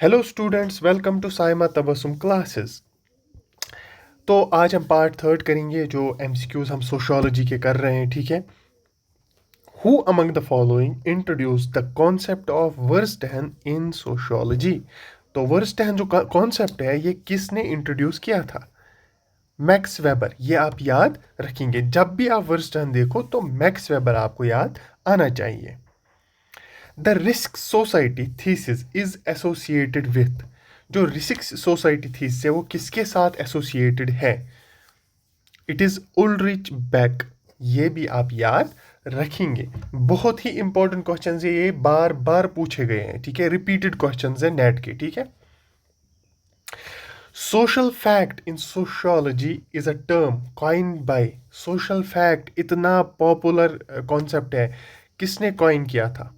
Hello students, welcome to Saima Tabassum classes. तो आज हम पार्ट थर्ड करेंगे जो एमसीक्यूज हम सोशियोलॉजी के कर रहे हैं, ठीक है। Who among the following introduce the concept of verstehen in sociology. तो वर्स्टहन जो कॉन्सेप्ट है ये किसने इंट्रोड्यूस किया था? Max weber. ये आप याद रखेंगे, जब भी आप वर्स्टहन देखो तो मैक्स वेबर आपको याद आना चाहिए। The risk society thesis is associated with. जो रिस्क सोसाइटी थीसिस है वो किसके साथ एसोसिएटेड है? It is Ulrich back. ये भी आप याद रखेंगे। बहुत ही इंपॉर्टेंट क्वेश्चन है, ये बार बार पूछे गए हैं, ठीक है। रिपीटेड क्वेश्चन है नेट के, ठीक है। Social fact in sociology is a term coin by. Social fact इतना पॉपुलर कॉन्सेप्ट है, किसने कॉइन किया था?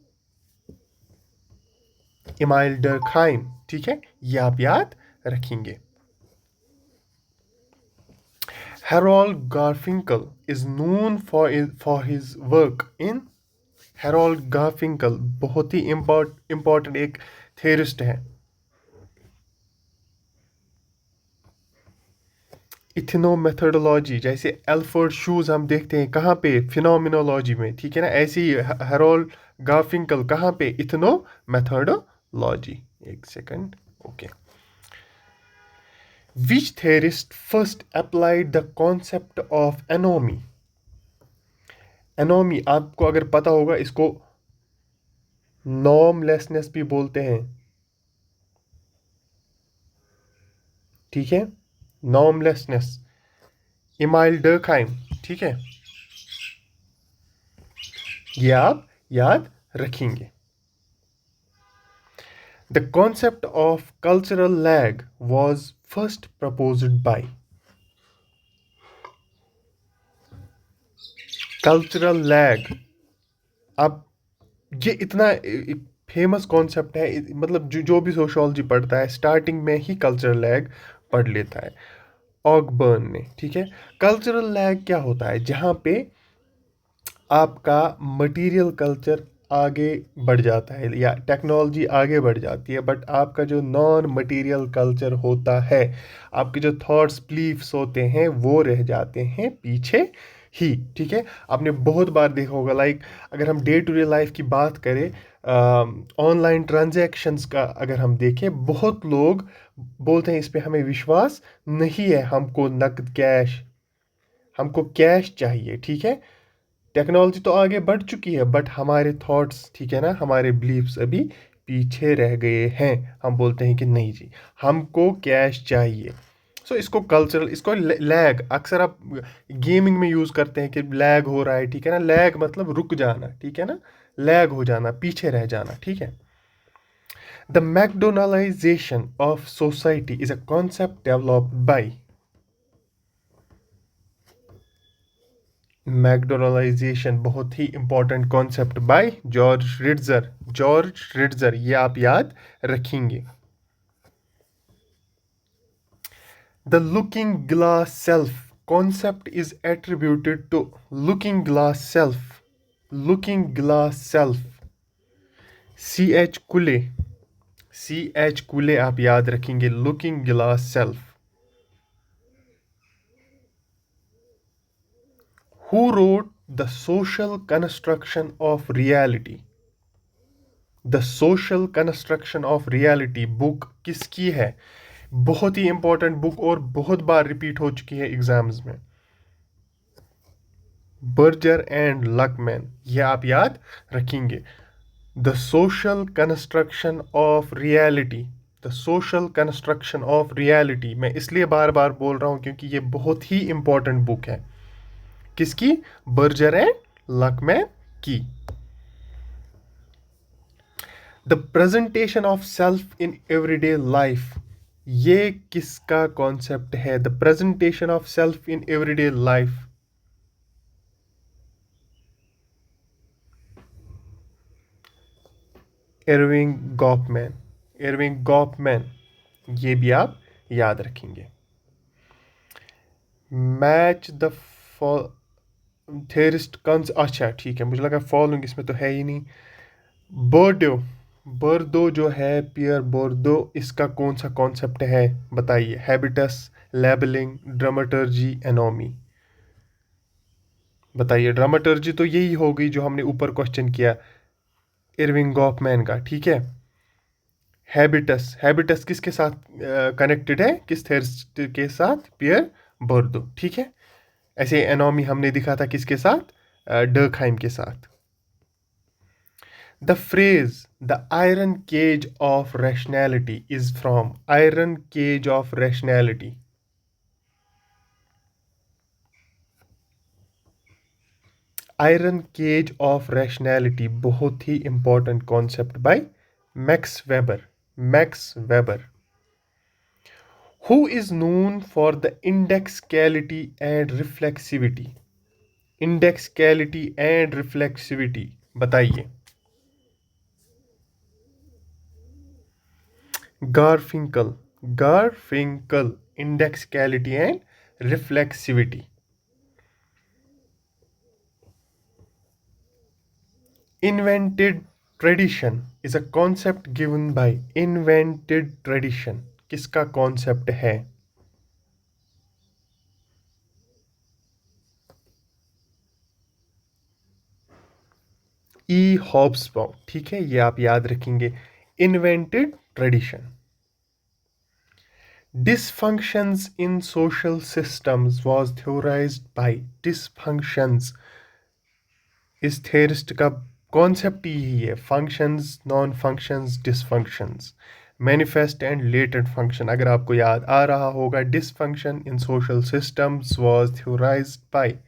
इमाइल डर्कहाइम, ठीक है। ये आप याद रखेंगे। Harold Garfinkel is known for his work in। Harold Garfinkel बहुत ही इम्पोर्टेंट एक थेरिस्ट है। इथनोमेथोडोलॉजी, जैसे एल्फर्ड शूज हम देखते हैं कहाँ पे? फिनोमिनोलॉजी में, ठीक है ना। ऐसे ही हैरोल्ड गार्फिंकल कहाँ पे? इथनोमेथोडोलॉजी। एक second, okay. Which theorist first applied the concept of anomie? Anomie आपको अगर पता होगा, इसको नॉर्मलेसनेस भी बोलते हैं, ठीक है। नॉर्मलेसनेस, इमाइल डर्कहाइम, ठीक है। ये आप याद रखेंगे। The concept of cultural lag was first proposed by. Cultural lag, अब ये इतना फेमस कॉन्सेप्ट है, मतलब जो भी सोशियोलॉजी पढ़ता है स्टार्टिंग में ही कल्चरल लैग पढ़ लेता है, ऑगबर्न ने, ठीक है। कल्चरल लैग क्या होता है? जहाँ पे आपका मटेरियल कल्चर आगे बढ़ जाता है या टेक्नोलॉजी आगे बढ़ जाती है, बट आपका जो नॉन मटेरियल कल्चर होता है, आपके जो थॉट्स बिलीफ्स होते हैं वो रह जाते हैं पीछे ही, ठीक है। आपने बहुत बार देखा होगा, लाइक अगर हम डे टू डे लाइफ की बात करें, ऑनलाइन ट्रांजैक्शंस का अगर हम देखें, बहुत लोग बोलते हैं इस पे हमें विश्वास नहीं है, हमको कैश चाहिए, ठीक है। टेक्नोलॉजी तो आगे बढ़ चुकी है, बट हमारे थॉट्स, ठीक है ना, हमारे बिलीफ्स अभी पीछे रह गए हैं। हम बोलते हैं कि नहीं जी, हमको कैश चाहिए। सो इसको कल्चरल, इसको लैग अक्सर आप गेमिंग में यूज़ करते हैं कि लैग हो रहा है, ठीक है ना। लैग मतलब रुक जाना, ठीक है ना। लैग हो जाना, पीछे रह जाना, ठीक है। The McDonaldization of society is a concept developed by. McDonaldization बहुत ही important concept by George Ritzer. George Ritzer, ये आप याद रखेंगे। The looking glass self concept is attributed to. Looking glass self, looking glass self, C H Cooley. C H Cooley आप याद रखेंगे, looking glass self. Who wrote the social construction of reality? The social construction of reality book किसकी है? बहुत ही important book और बहुत बार repeat हो चुकी है एग्जाम्स में। बर्जर एंड लकमैन, ये आप याद रखेंगे। The social construction of reality, the social construction of reality, मैं इसलिए बार बार बोल रहा हूं क्योंकि ये बहुत ही इंपॉर्टेंट बुक है। किसकी? बर्जर एंड लकमैन की। The presentation of self in everyday life, ये किसका कॉन्सेप्ट है? The presentation of self in everyday life, Erving Goffman. Erving Goffman, ये भी आप याद रखेंगे। मैच द थेरिस्ट कंस, अच्छा ठीक है, मुझे लगा फॉलोइंग इसमें तो है ही नहीं। बर्ड्यू, बोर्दो जो है, पियर बोर्दो, इसका कौन सा कॉन्सेप्ट है बताइए? Habits, labelling, ड्रामेटर्जी, anomie. बताइए। ड्रामेटर्जी तो यही हो गई जो हमने ऊपर क्वेश्चन किया इरविंग गॉफमैन का, ठीक है। हैबिटस, हैबिटस किसके साथ कनेक्टेड है, किस थेरिस्ट के साथ? पियर बोर्दो, ठीक है। ऐसे एनोमी हमने दिखा था किसके साथ? डर्कहाइम के साथ। The phrase the iron cage of rationality is from Iron Cage of Rationality. Iron Cage of Rationality बहुत ही important concept by Max Weber. Max Weber. Who is known for the indexicality and reflexivity? Indexicality and reflexivity. बताइए। Garfinkel. Garfinkel. Indexicality and reflexivity. Invented tradition is a concept given by invented tradition. किसका concept है? E Hobsbawm, ठीक है, ये आप याद रखेंगे। Invented tradition. Dysfunctions in social systems was theorized by dysfunctions। इस थेरिस्ट का कॉन्सेप्ट यही है, functions, non functions, dysfunctions, manifest and latent function. अगर आपको याद आ रहा होगा, dysfunction in social systems was theorized by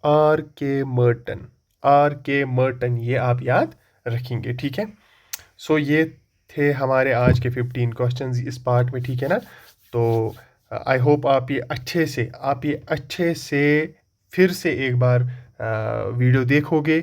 R K Merton. R K Merton, ये आप याद रखेंगे, ठीक है। सो ये थे हमारे आज के 15 क्वेश्चंस इस पार्ट में, ठीक है ना। तो आई होप आप ये अच्छे से फिर से एक बार वीडियो देखोगे,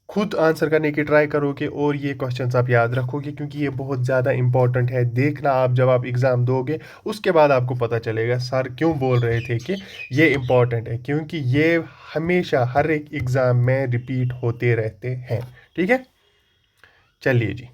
खुद आंसर करने की ट्राई करोगे और ये क्वेश्चंस आप याद रखोगे, क्योंकि ये बहुत ज़्यादा इंपॉर्टेंट है। देखना, आप जब आप एग्ज़ाम दोगे उसके बाद आपको पता चलेगा सर क्यों बोल रहे थे कि ये इंपॉर्टेंट है, क्योंकि ये हमेशा हर एक एग्ज़ाम में रिपीट होते रहते हैं, ठीक है। चलिए जी।